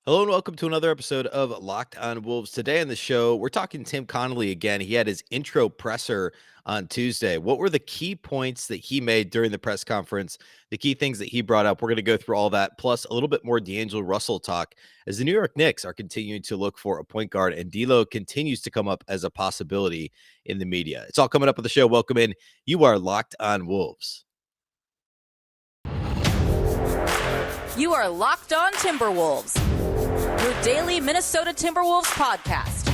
Hello and welcome to another episode of Locked on Wolves. Today on the show, we're talking Tim Connelly again. He had his intro presser on Tuesday. What were the key points that he made during the press conference? The key things that he brought up. We're going to go through all that, plus a little bit more D'Angelo Russell talk as the New York Knicks are continuing to look for a point guard, and D'Lo continues to come up as a possibility in the media. It's all coming up on the show. Welcome in. You are Locked on Wolves. You are Locked on Timberwolves, your daily Minnesota Timberwolves podcast.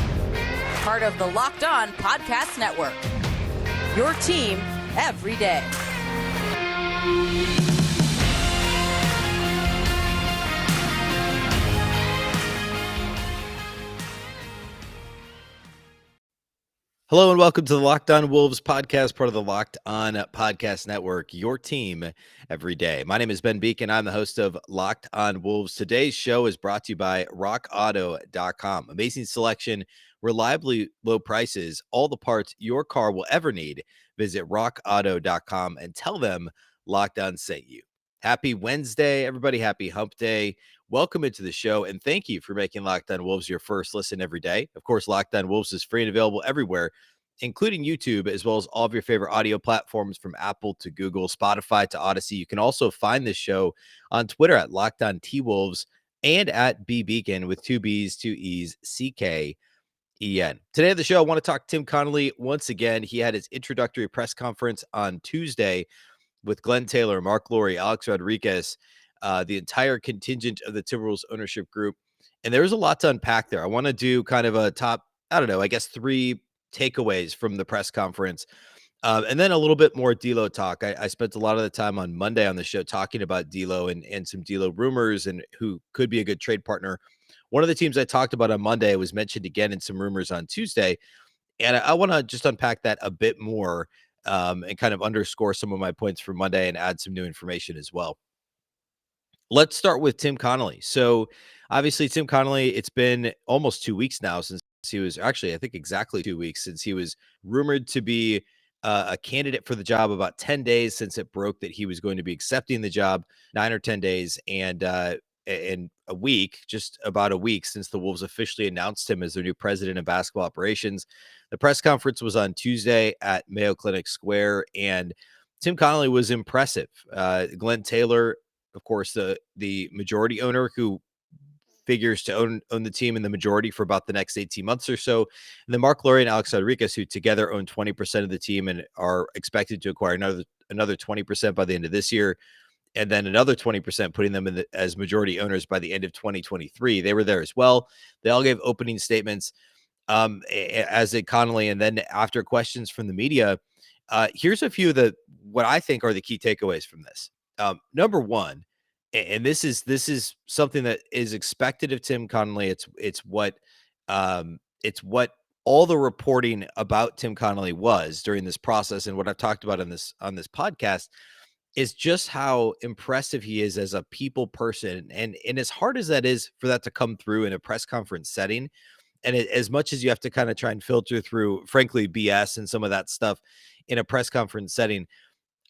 Part of the Locked On Podcast Network. Your team every day. Hello and welcome to the Locked On Wolves podcast, part of the Locked On Podcast Network, your team every day. My name is Ben Beecken. I'm the host of Locked On Wolves. Today's show is brought to you by rockauto.com. Amazing selection, reliably low prices, all the parts your car will ever need. Visit rockauto.com and tell them Locked On sent you. Happy Wednesday, everybody. Happy hump day. Welcome into the show, and thank you for making Locked On Wolves your first listen every day. Of course, Locked On Wolves is free and available everywhere, including YouTube, as well as all of your favorite audio platforms from Apple to Google, Spotify to Odyssey. You can also find this show on Twitter at Locked On T-Wolves and at Beecken with two B's, two E's, C-K-E-N. Today on the show, I want to talk Tim Connelly once again. He had his introductory press conference on Tuesday with Glenn Taylor, Mark Lowry, Alex Rodriguez, the entire contingent of the Timberwolves ownership group. And there's a lot to unpack there. I want to do kind of a top, I guess 3 takeaways from the press conference. And then a little bit more D'Lo talk. I spent a lot of the time on Monday on the show talking about D'Lo and some D'Lo rumors and who could be a good trade partner. One of the teams I talked about on Monday was mentioned again in some rumors on Tuesday. And I want to just unpack that a bit more and kind of underscore some of my points from Monday and add some new information as well. Let's start with Tim Connelly. So obviously Tim Connelly, it's been almost 2 weeks now since he was actually, I think exactly 2 weeks since he was rumored to be a candidate for the job, about 10 days since it broke that he was going to be accepting the job, 9 or 10 days. And a week, just about a week since the Wolves officially announced him as their new president of basketball operations. The press conference was on Tuesday at Mayo Clinic Square, and Tim Connelly was impressive. Glenn Taylor, of course, the majority owner who figures to own the team in the majority for about the next 18 months or so. And then Mark Lowry and Alex Rodriguez, who together own 20% of the team and are expected to acquire another 20% by the end of this year. And then another 20%, putting them as majority owners by the end of 2023. They were there as well. They all gave opening statements, as did Connelly. And then after questions from the media, here's a few of what I think are the key takeaways from this. Number one, and this is something that is expected of Tim Connelly. It's what all the reporting about Tim Connelly was during this process, and what I've talked about on this podcast is just how impressive he is as a people person. And as hard as that is for that to come through in a press conference setting, and as much as you have to kind of try and filter through, frankly, BS and some of that stuff in a press conference setting,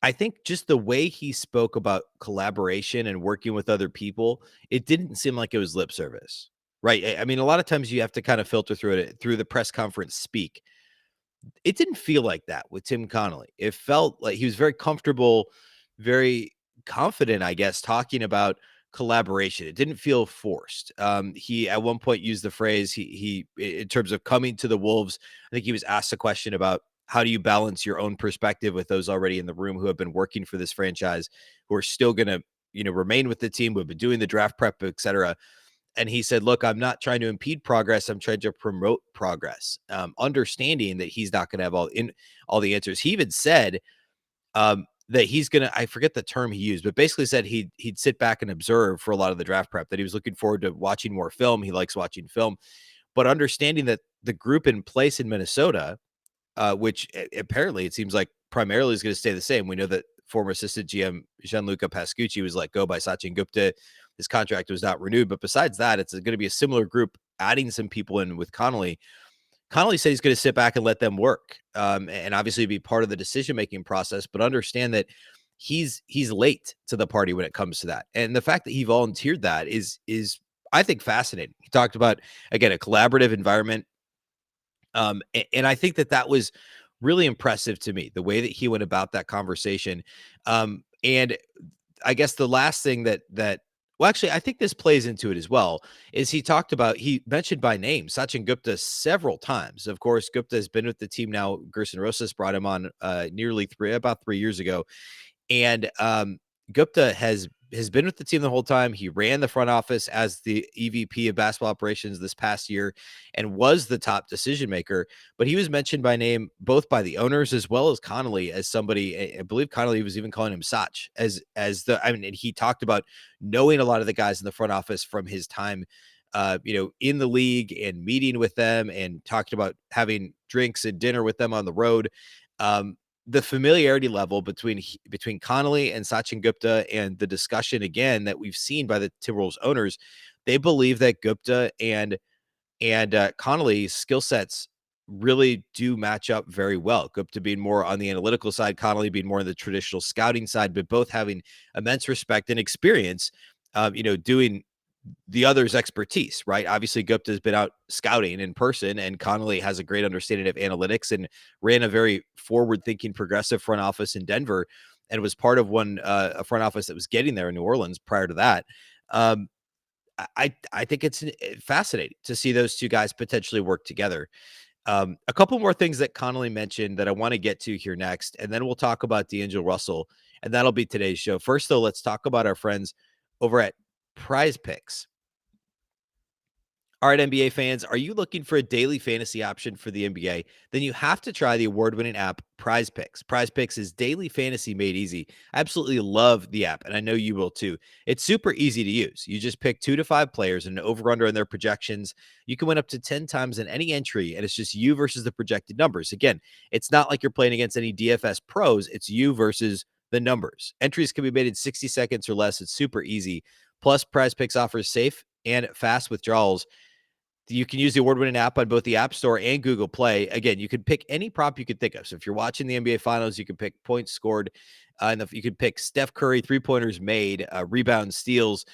I think just the way he spoke about collaboration and working with other people, it didn't seem like it was lip service, right? I mean, a lot of times you have to kind of filter through it through the press conference speak. It didn't feel like that with Tim Connelly. It felt like he was very comfortable, very confident, I guess, talking about collaboration. It didn't feel forced. He at one point used the phrase he in terms of coming to the Wolves. I think he was asked a question about how do you balance your own perspective with those already in the room who have been working for this franchise, who are still going to remain with the team, who have been doing the draft prep, etc. And he said, look, I'm not trying to impede progress. I'm trying to promote progress, understanding that he's not going to have all the answers. He even said that he's going to, I forget the term he used, but basically said he'd sit back and observe for a lot of the draft prep, that he was looking forward to watching more film. He likes watching film, but understanding that the group in place in Minnesota, which apparently it seems like primarily is going to stay the same. We know that former assistant GM Gianluca Pascucci was let go by Sachin Gupta. His contract was not renewed. But besides that, it's going to be a similar group, adding some people in with Connelly. Connelly said he's going to sit back and let them work, and obviously be part of the decision-making process, but understand that he's late to the party when it comes to that. And the fact that he volunteered that is I think, fascinating. He talked about, again, a collaborative environment. And I think that that was really impressive to me, the way that he went about that conversation. And I guess the last thing well, actually, I think this plays into it as well, is he mentioned by name Sachin Gupta several times. Of course, Gupta has been with the team now. Gerson Rosas brought him on about 3 years ago. And Gupta has been with the team the whole time. He ran the front office as the EVP of basketball operations this past year and was the top decision maker. But he was mentioned by name both by the owners as well as Connelly as somebody. I believe Connelly was even calling him Sach and he talked about knowing a lot of the guys in the front office from his time in the league and meeting with them and talked about having drinks and dinner with them on the road. The familiarity level between Connelly and Sachin Gupta, and the discussion again that we've seen by the Timberwolves owners, they believe that Gupta and Connelly's skill sets really do match up very well. Gupta being more on the analytical side, Connelly being more on the traditional scouting side, but both having immense respect and experience, doing the other's expertise, right? Obviously, Gupta has been out scouting in person, and Connelly has a great understanding of analytics and ran a very forward-thinking, progressive front office in Denver, and was part of a front office that was getting there in New Orleans prior to that. Um, I think it's fascinating to see those two guys potentially work together. A couple more things that Connelly mentioned that I want to get to here next, and then we'll talk about D'Angelo Russell, and that'll be today's show. First, though, let's talk about our friends over at Prize Picks. All right, NBA fans, are you looking for a daily fantasy option for the NBA? Then you have to try the award-winning app Prize Picks. Prize Picks is daily fantasy made easy. I absolutely love the app, and I know you will too. It's super easy to use. You just pick 2 to 5 players and an over-under on their projections. You can win up to 10 times in any entry, and it's just you versus the projected numbers. Again, it's not like you're playing against any DFS pros. It's you versus the numbers. Entries can be made in 60 seconds or less. It's super easy. Plus, Prize Picks offers safe and fast withdrawals. You can use the award-winning app on both the App Store and Google Play. Again, you can pick any prop you could think of. So if you're watching the NBA Finals, you can pick points scored, and you could pick Steph Curry three-pointers made, rebounds, steals,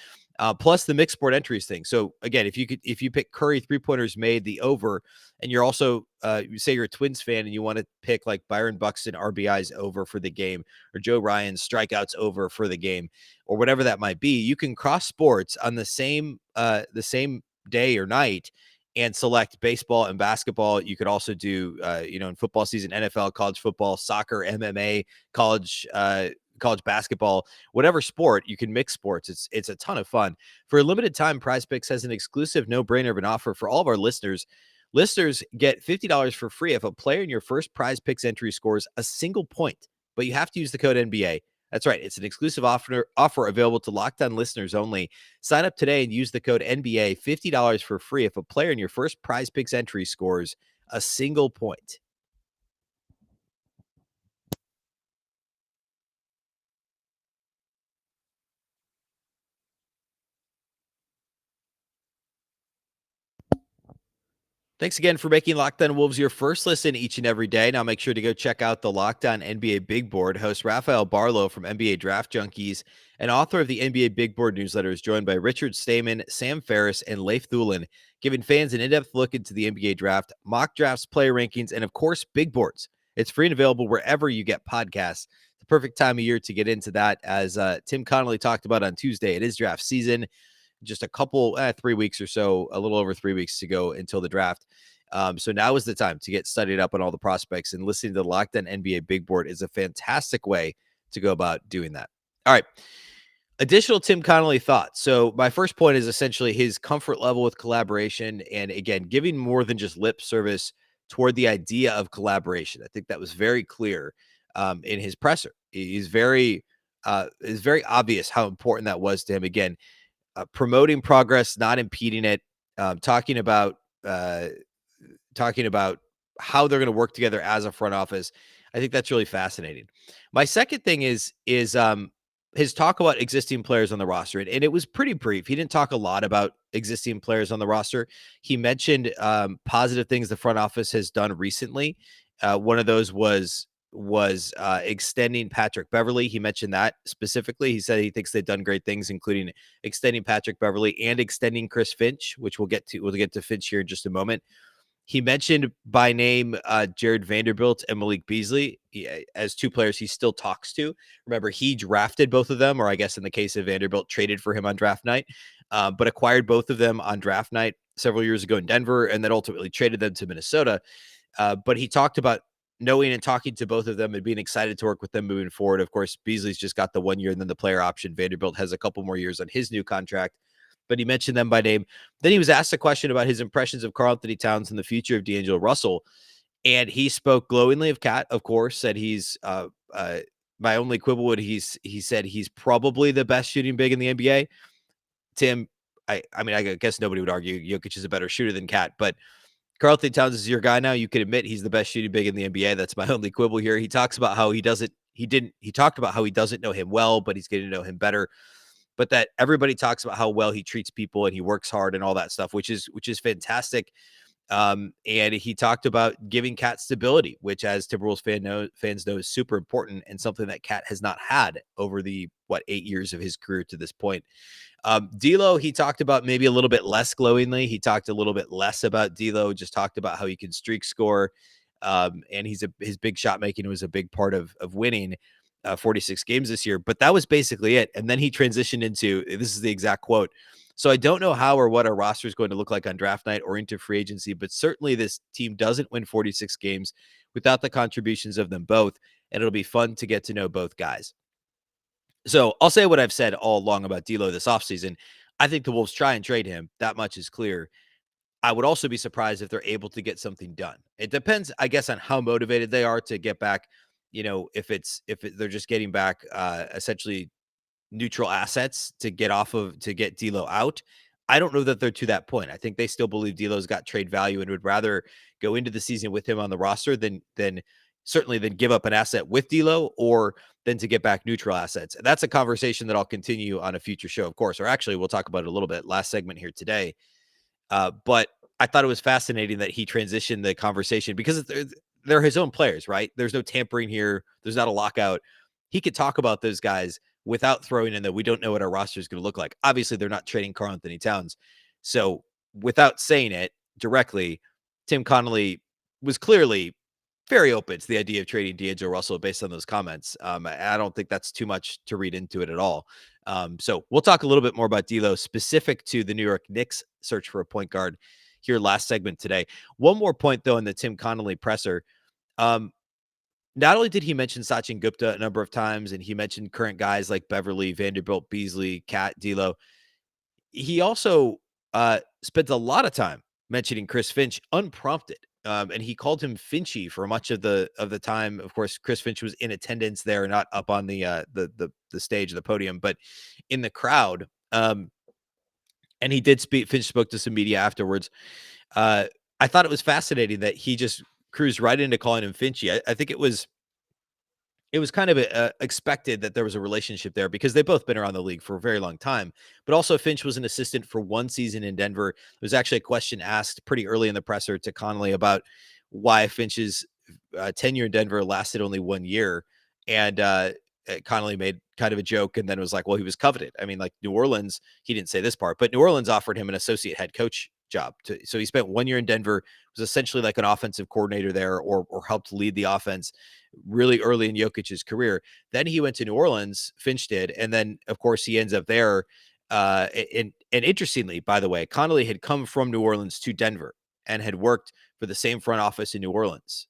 plus the mixed sport entries thing. So again, if you pick Curry three-pointers made, the over, and you're also you say you're a Twins fan and you want to pick like Byron Buxton RBIs over for the game, or Joe Ryan's strikeouts over for the game, or whatever that might be, you can cross sports on the same day or night and select baseball and basketball. You could also do, in football season, NFL, college football, soccer, MMA, college basketball, whatever sport. You can mix sports. It's a ton of fun. For a limited time, Prize Picks has an exclusive no-brainer of an offer for all of our listeners. Listeners get $50 for free if a player in your first Prize Picks entry scores a single point, but you have to use the code NBA. That's right. It's an exclusive offer available to Locked On listeners only. Sign up today and use the code NBA, $50 for free if a player in your first Prize Picks entry scores a single point. Thanks again for making Locked On Wolves your first listen each and every day. Now make sure to go check out the Locked On NBA Big Board. Host Rafael Barlow from NBA Draft Junkies and author of the NBA Big Board newsletter is joined by Richard Stayman, Sam Ferris, and Leif Thulin, giving fans an in-depth look into the NBA draft, mock drafts, player rankings, and of course, big boards. It's free and available wherever you get podcasts. The perfect time of year to get into that, as Tim Connelly talked about on Tuesday. It is draft season. Just a couple, 3 weeks or so, a little over 3 weeks to go until the draft. So now is the time to get studied up on all the prospects, and listening to the Locked On NBA Big Board is a fantastic way to go about doing that. All right. Additional Tim Connelly thoughts. So my first point is essentially his comfort level with collaboration, and again, giving more than just lip service toward the idea of collaboration. I think that was very clear in his presser. It's very obvious how important that was to him. Again, promoting progress, not impeding it. Talking about how they're going to work together as a front office. I think that's really fascinating. My second thing is his talk about existing players on the roster, and it was pretty brief. He didn't talk a lot about existing players on the roster. He mentioned positive things the front office has done recently. One of those was was extending Patrick Beverley. He mentioned that specifically. He said he thinks they've done great things, including extending Patrick Beverley and extending Chris Finch, which we'll get to. We'll get to Finch here in just a moment. He mentioned by name Jared Vanderbilt and Malik Beasley as two players he still talks to. Remember, he drafted both of them, or I guess in the case of Vanderbilt, traded for him on draft night, but acquired both of them on draft night several years ago in Denver, and then ultimately traded them to Minnesota. But he talked about knowing and talking to both of them and being excited to work with them moving forward. Of course, Beasley's just got the 1 year and then the player option. Vanderbilt has a couple more years on his new contract, but he mentioned them by name. Then he was asked a question about his impressions of Karl-Anthony Towns and the future of D'Angelo Russell. And he spoke glowingly of Cat, of course, said he's my only quibble would he said he's probably the best shooting big in the NBA. Tim, I mean, I guess nobody would argue Jokic is a better shooter than Cat, but Karl-Anthony Towns is your guy now. You can admit he's the best shooting big in the NBA. That's my only quibble here. He talks about how he talked about how he doesn't know him well, but he's getting to know him better. But that everybody talks about how well he treats people and he works hard and all that stuff, which is fantastic. And he talked about giving Cat stability, which, as Timberwolves fans know, is super important and something that Cat has not had over the 8 years of his career to this point. D'Lo, he talked about maybe a little bit less glowingly. He talked a little bit less about D'Lo, just talked about how he can streak score. And his big shot making was a big part of winning 46 games this year. But that was basically it. And then he transitioned into, this is the exact quote: "So I don't know how or what our roster is going to look like on draft night or into free agency, but certainly this team doesn't win 46 games without the contributions of them both. And it'll be fun to get to know both guys." So I'll say what I've said all along about D'Lo this offseason. I think the Wolves try and trade him. That much is clear. I would also be surprised if they're able to get something done. It depends, I guess, on how motivated they are to get back. They're just getting back essentially neutral assets to get D'Lo out. I don't know that they're to that point. I think they still believe D'Lo's got trade value and would rather go into the season with him on the roster than give up an asset with D'Lo or than to get back neutral assets. And that's a conversation that I'll continue on a future show, of course, or actually we'll talk about it a little bit last segment here today. But I thought it was fascinating that he transitioned the conversation because they're his own players, right? There's no tampering here. There's not a lockout. He could talk about those guys without throwing in that we don't know what our roster is going to look like. Obviously, they're not trading Karl-Anthony Towns. So without saying it directly, Tim Connelly was clearly very open to the idea of trading D'Angelo Russell based on those comments. I don't think that's too much to read into it at all. So we'll talk a little bit more about D'Lo specific to the New York Knicks search for a point guard here last segment today. One more point, though, in the Tim Connelly presser. Not only did he mention Sachin Gupta a number of times, and he mentioned current guys like Beverly, Vanderbilt, Beasley, Cat, D'Lo, he also spent a lot of time mentioning Chris Finch unprompted. And he called him Finchy for much of the time. Of course, Chris Finch was in attendance there, not up on the stage, the podium, but in the crowd. And he did speak. Finch spoke to some media afterwards. I thought it was fascinating that he just cruised right into calling him Finchy. I think it was kind of expected that there was a relationship there because they've both been around the league for a very long time. But also, Finch was an assistant for one season in Denver. There was actually a question asked pretty early in the presser to Connelly about why Finch's tenure in Denver lasted only 1 year. And Connelly made kind of a joke and then was like, well, he was coveted. I mean, like New Orleans, he didn't say this part, but New Orleans offered him an associate head coach job. So he spent 1 year in Denver, was essentially like an offensive coordinator there or helped lead the offense really early in Jokic's career. Then he went to New Orleans, Finch did, and then of course he ends up there. And interestingly, by the way, Connelly had come from New Orleans to Denver and had worked for the same front office in New Orleans.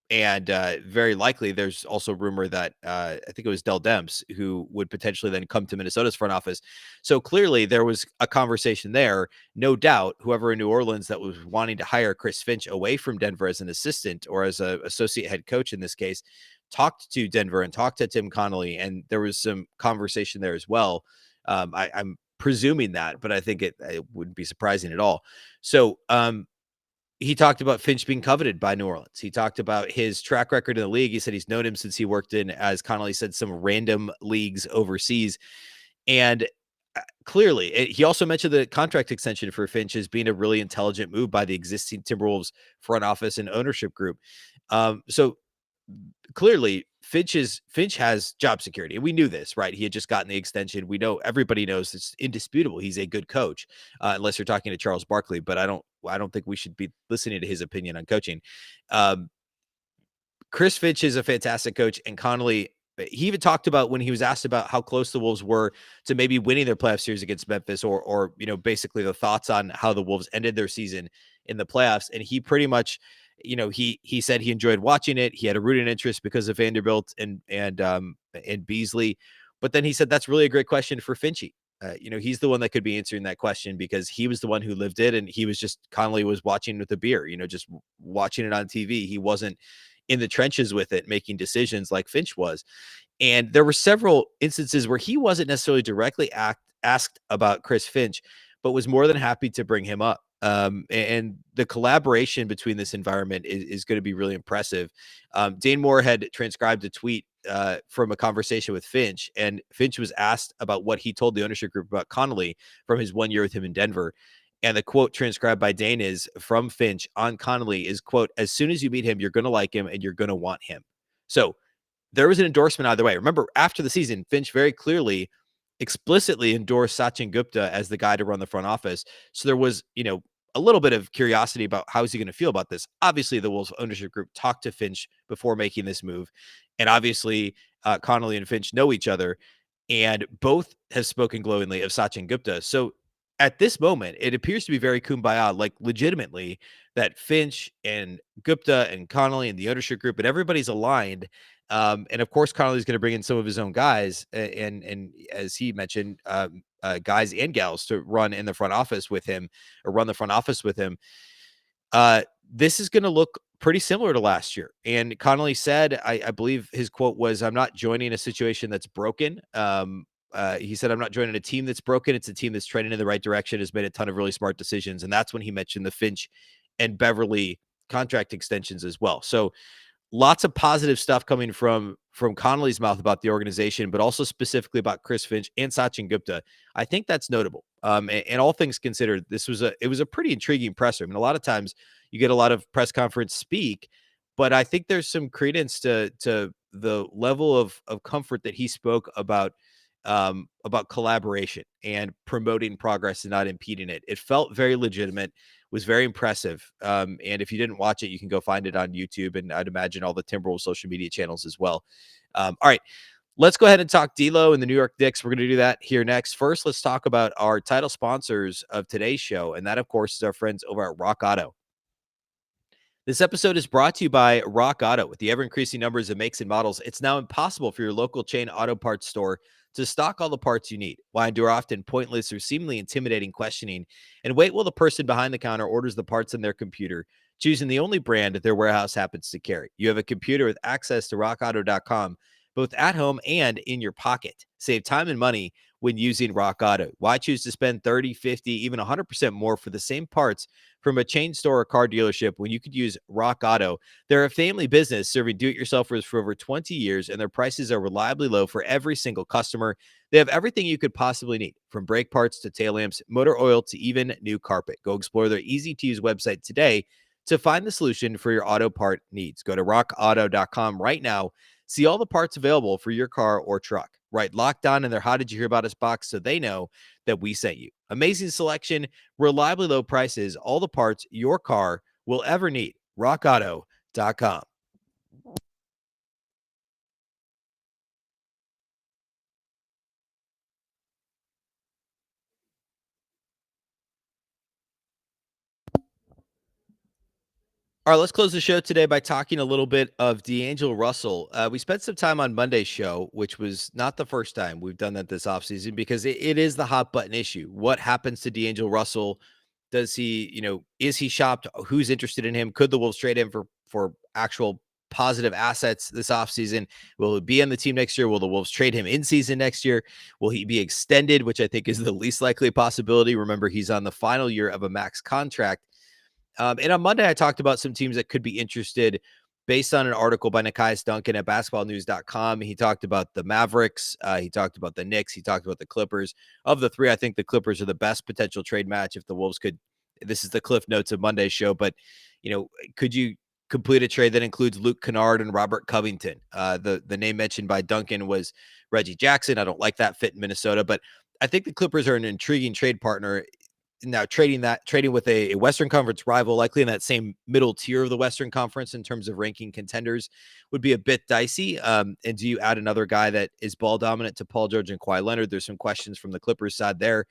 And very likely there's also rumor that I think it was Dell Demps who would potentially then come to Minnesota's front office. So clearly there was a conversation there. No doubt, whoever in New Orleans that was wanting to hire Chris Finch away from Denver as an assistant or as an associate head coach in this case, talked to Denver and talked to Tim Connelly. And there was some conversation there as well. I'm presuming that, but I think it wouldn't be surprising at all. So, he talked about Finch being coveted by New Orleans. He talked about his track record in the league. He said he's known him since he worked in, as Connelly said, some random leagues overseas. And clearly, he also mentioned the contract extension for Finch as being a really intelligent move by the existing Timberwolves front office and ownership group. So clearly Finch has job security. And we knew this, right? He had just gotten the extension. We know everybody knows it's indisputable. He's a good coach, unless you're talking to Charles Barkley. But I don't think we should be listening to his opinion on coaching. Um, Chris Finch is a fantastic coach, and Connelly. He even talked about when he was asked about how close the Wolves were to maybe winning their playoff series against Memphis, or basically the thoughts on how the Wolves ended their season in the playoffs. And he pretty much, he said he enjoyed watching it. He had a rooting interest because of Vanderbilt and Beasley, but then he said that's really a great question for Finchy. He's the one that could be answering that question because he was the one who lived it, and he was just Connelly was watching with a beer, just watching it on TV. He wasn't in the trenches with it, making decisions like Finch was. And there were several instances where he wasn't necessarily directly asked about Chris Finch, but was more than happy to bring him up. And the collaboration between this environment is going to be really impressive. Dane Moore had transcribed a tweet from a conversation with Finch, and Finch was asked about what he told the ownership group about Connelly from his 1 year with him in Denver. And the quote transcribed by Dane is from Finch on Connelly is, quote, "As soon as you meet him, you're going to like him and you're going to want him." So there was an endorsement either way. Remember, after the season, Finch very clearly explicitly endorsed Sachin Gupta as the guy to run the front office. So there was, a little bit of curiosity about how is he going to feel about this. Obviously, the Wolves ownership group talked to Finch before making this move. And obviously, Connelly and Finch know each other, and both have spoken glowingly of Sachin Gupta. So at this moment, it appears to be very kumbaya, like legitimately, that Finch and Gupta and Connelly and the ownership group and everybody's aligned. And of course, Connelly's going to bring in some of his own guys, and as he mentioned, guys and gals to run in the front office with him, or run the front office with him. This is going to look pretty similar to last year. And Connelly said, I believe his quote was, "I'm not joining a situation that's broken." He said, "I'm not joining a team that's broken. It's a team that's trending in the right direction, has made a ton of really smart decisions." And that's when he mentioned the Finch and Beverly contract extensions as well. So lots of positive stuff coming from Connelly's mouth about the organization, but also specifically about Chris Finch and Sachin Gupta. I think that's notable. And all things considered, it was a pretty intriguing presser. I mean, a lot of times you get a lot of press conference speak, but I think there's some credence to the level of comfort that he spoke about collaboration and promoting progress and not impeding it. It felt very legitimate, was very impressive. And if you didn't watch it, you can go find it on YouTube, and I'd imagine all the Timberwolves social media channels as well. All right, let's go ahead and talk D'Lo and the New York Knicks. We're going to do that here next. First, let's talk about our title sponsors of today's show, and that, of course, is our friends over at Rock Auto. This episode is brought to you by Rock Auto. With the ever-increasing numbers of makes and models, it's now impossible for your local chain auto parts store to stock all the parts you need. Why endure often pointless or seemingly intimidating questioning and wait while the person behind the counter orders the parts on their computer, choosing the only brand their warehouse happens to carry? You have a computer with access to rockauto.com, both at home and in your pocket. Save time and money when using Rock Auto. Why choose to spend 30, 50, even 100% more for the same parts from a chain store or car dealership when you could use Rock Auto? They're a family business serving do-it-yourselfers for over 20 years, and their prices are reliably low for every single customer. They have everything you could possibly need, from brake parts to tail lamps, motor oil to even new carpet. Go explore their easy-to-use website today to find the solution for your auto part needs. Go to rockauto.com right now. See all the parts available for your car or truck. Right, Locked On in their How Did You Hear About Us box so they know that we sent you. Amazing selection, reliably low prices, all the parts your car will ever need. rockauto.com. All right, let's close the show today by talking a little bit of D'Angelo Russell. We spent some time on Monday's show, which was not the first time we've done that this offseason, because it is the hot button issue. What happens to D'Angelo Russell? Does he, is he shopped? Who's interested in him? Could the Wolves trade him for actual positive assets this offseason? Will he be on the team next year? Will the Wolves trade him in season next year? Will he be extended, which I think is the least likely possibility? Remember, he's on the final year of a max contract. And on Monday, I talked about some teams that could be interested based on an article by Nekias Duncan at basketballnews.com. He talked about the Mavericks. He talked about the Knicks. He talked about the Clippers. Of the three, I think the Clippers are the best potential trade match if the Wolves could. This is the Cliff Notes of Monday's show, but could you complete a trade that includes Luke Kennard and Robert Covington. The name mentioned by Duncan was Reggie Jackson. I don't like that fit in Minnesota, but I think the Clippers are an intriguing trade partner. Now trading with a Western Conference rival, likely in that same middle tier of the Western Conference in terms of ranking contenders, would be a bit dicey. And do you add another guy that is ball dominant to Paul George and Kawhi Leonard? There's some questions from the Clippers side there.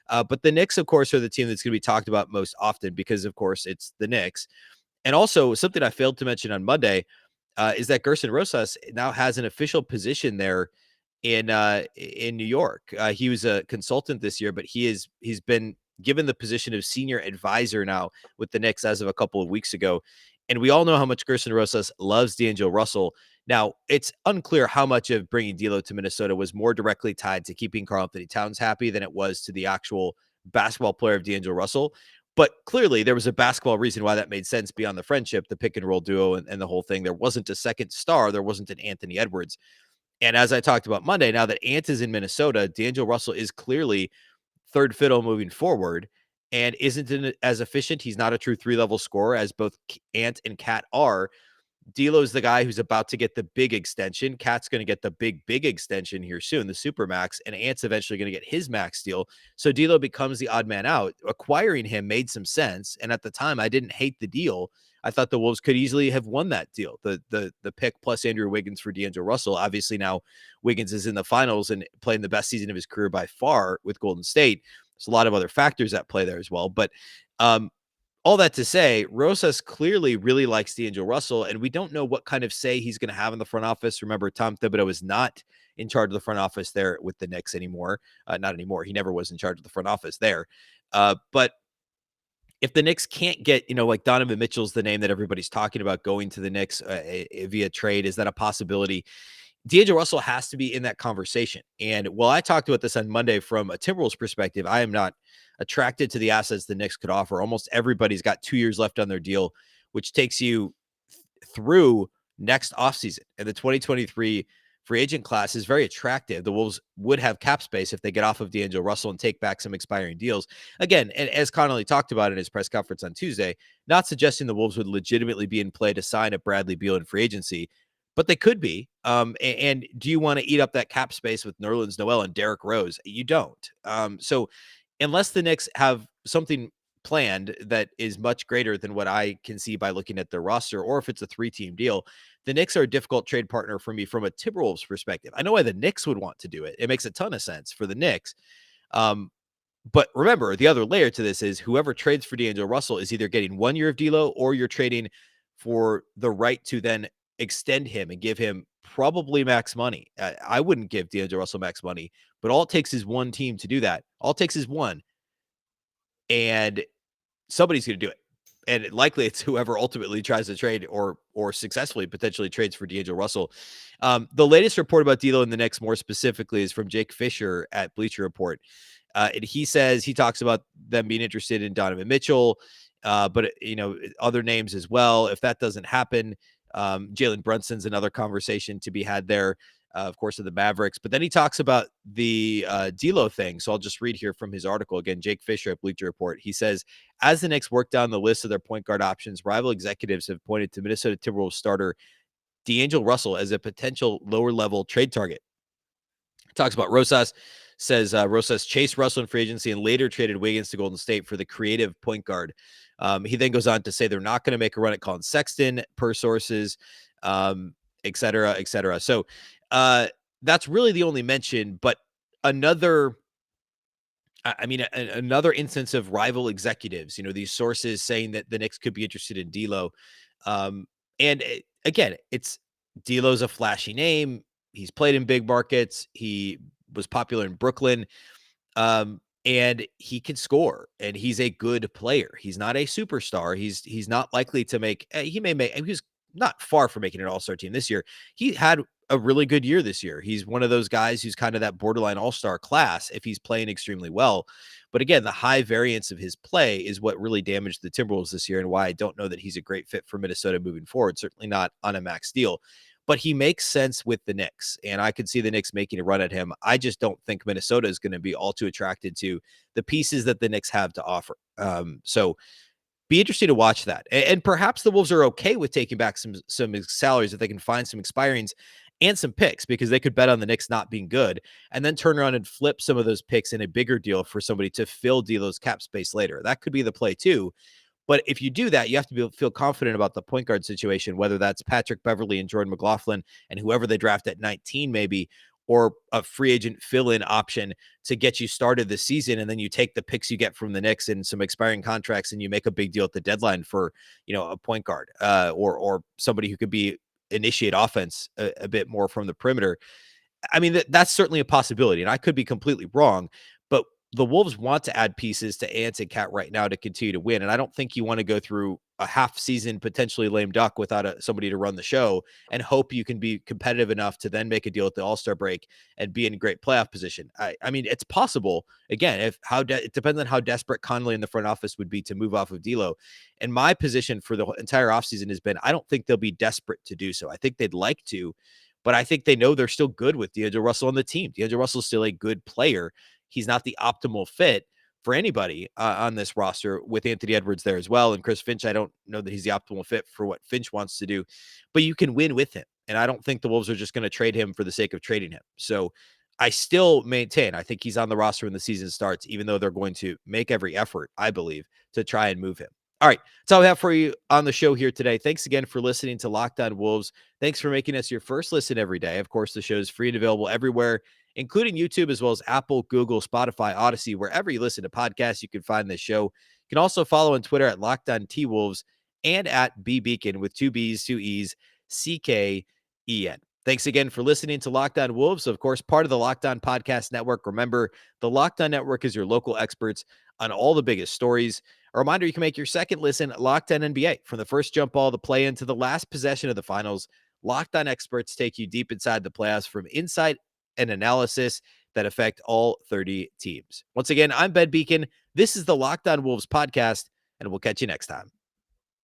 But the Knicks, of course, are the team that's going to be talked about most often because, of course, it's the Knicks. And also, something I failed to mention on Monday is that Gerson Rosas now has an official position there in New York. He was a consultant this year, but he's been given the position of senior advisor now with the Knicks as of a couple of weeks ago. And we all know how much Gerson Rosas loves D'Angelo Russell. Now, it's unclear how much of bringing D'Lo to Minnesota was more directly tied to keeping Karl-Anthony Towns happy than it was to the actual basketball player of D'Angelo Russell. But clearly, there was a basketball reason why that made sense beyond the friendship, the pick and roll duo, and the whole thing. There wasn't a second star. There wasn't an Anthony Edwards. And as I talked about Monday, now that Ant is in Minnesota, D'Angelo Russell is clearly third fiddle moving forward and isn't as efficient. He's not a true 3-level scorer as both Ant and Cat are. D'Lo's the guy who's about to get the big extension. Cat's going to get the big extension here soon, the super max, and Ant's eventually going to get his max deal. So D'Lo becomes the odd man out. Acquiring him made some sense, and at the time, I didn't hate the deal. I thought the Wolves could easily have won that deal. The pick plus Andrew Wiggins for D'Angelo Russell. Obviously, now Wiggins is in the finals and playing the best season of his career by far with Golden State. There's a lot of other factors at play there as well, but all that to say, Rosas clearly really likes D'Angelo Russell, and we don't know what kind of say he's going to have in the front office. Remember, Tom Thibodeau is not in charge of the front office there with the Knicks anymore. Not anymore. He never was in charge of the front office there. But if the Knicks can't get, like Donovan Mitchell's the name that everybody's talking about going to the Knicks via trade, is that a possibility? D'Angelo Russell has to be in that conversation. And while I talked about this on Monday from a Timberwolves perspective, I am not attracted to the assets the Knicks could offer. Almost everybody's got 2 years left on their deal, which takes you through next offseason. And the 2023 free agent class is very attractive. The Wolves would have cap space if they get off of D'Angelo Russell and take back some expiring deals. Again, and as Connelly talked about in his press conference on Tuesday, not suggesting the Wolves would legitimately be in play to sign a Bradley Beal in free agency, but they could be. And do you want to eat up that cap space with Nerlens Noel and Derrick Rose? You don't. So unless the Knicks have something planned that is much greater than what I can see by looking at their roster, or if it's a 3-team deal, the Knicks are a difficult trade partner for me from a Timberwolves perspective. I know why the Knicks would want to do it. It makes a ton of sense for the Knicks. But remember, the other layer to this is whoever trades for D'Angelo Russell is either getting 1 year of D'Lo, or you're trading for the right to then extend him and give him probably max money. I wouldn't give D'Angelo Russell max money, but all it takes is one team to do that. All it takes is one, and somebody's going to do it. And likely it's whoever ultimately tries to trade or successfully potentially trades for D'Angelo Russell. The latest report about D'Lo in the Knicks more specifically is from Jake Fisher at Bleacher Report. And he talks about them being interested in Donovan Mitchell, but other names as well. If that doesn't happen, Jalen Brunson's another conversation to be had there, of course, of the Mavericks. But then he talks about the D'Lo thing. So I'll just read here from his article again. Jake Fisher at Bleacher Report. He says, as the Knicks work down the list of their point guard options, rival executives have pointed to Minnesota Timberwolves starter D'Angelo Russell as a potential lower level trade target. Talks about Rosas. Says Rosas chased Russell in free agency and later traded Wiggins to Golden State for the creative point guard. He then goes on to say they're not going to make a run at Colin Sexton per sources, et cetera, et cetera. So that's really the only mention, but another instance of rival executives, these sources saying that the Knicks could be interested in D'Lo. Again, it's D'Lo's a flashy name. He's played in big markets. He was popular in Brooklyn. And he can score, and he's a good player. He's not a superstar. He's not likely to make, he was not far from making an all-star team this year. He had a really good year this year. He's one of those guys who's kind of that borderline all-star class if he's playing extremely well. But again, the high variance of his play is what really damaged the Timberwolves this year, and why I don't know that he's a great fit for Minnesota moving forward, certainly not on a max deal. But he makes sense with the Knicks, and I could see the Knicks making a run at him. I just don't think Minnesota is going to be all too attracted to the pieces that the Knicks have to offer. So be interesting to watch that. And perhaps the Wolves are okay with taking back some salaries if they can find some expirings and some picks, because they could bet on the Knicks not being good and then turn around and flip some of those picks in a bigger deal for somebody to fill D'Lo's cap space later. That could be the play too. But if you do that, you have to feel confident about the point guard situation, whether that's Patrick Beverley and Jordan McLaughlin and whoever they draft at 19 maybe, or a free agent fill-in option to get you started this season. And then you take the picks you get from the Knicks and some expiring contracts, and you make a big deal at the deadline for, a point guard or somebody who could initiate offense a bit more from the perimeter. I mean, that's certainly a possibility, and I could be completely wrong, but the Wolves want to add pieces to Ant and Cat right now to continue to win, and I don't think you want to go through a half season, potentially lame duck without somebody to run the show and hope you can be competitive enough to then make a deal at the All-Star break and be in great playoff position. I mean, it's possible. Again, it depends on how desperate Connelly in the front office would be to move off of D'Lo. And my position for the entire offseason has been, I don't think they'll be desperate to do so. I think they'd like to, but I think they know they're still good with D'Angelo Russell on the team. D'Angelo Russell's still a good player. He's not the optimal fit for anybody on this roster, with Anthony Edwards there as well. And Chris Finch, I don't know that he's the optimal fit for what Finch wants to do, but you can win with him. And I don't think the Wolves are just going to trade him for the sake of trading him. So I still maintain, I think he's on the roster when the season starts, even though they're going to make every effort, I believe, to try and move him. All right, that's all we have for you on the show here today. Thanks again for listening to Locked On Wolves. Thanks for making us your first listen every day. Of course, the show is free and available everywhere, including YouTube, as well as Apple, Google, Spotify, Odyssey. Wherever you listen to podcasts, you can find this show. You can also follow on Twitter at Locked On T Wolves and at Beecken with 2 B's, 2 E's, CKEN. Thanks again for listening to Locked On Wolves, of course, part of the Locked On Podcast Network. Remember, the Locked On Network is your local experts on all the biggest stories. A reminder, you can make your second listen Locked On NBA. From the first jump ball, the play-in, to the last possession of the finals, Locked On experts take you deep inside the playoffs, from insight and analysis that affect all 30 teams. Once again, I'm Ben Beecken. This is the Locked On Wolves podcast, and we'll catch you next time.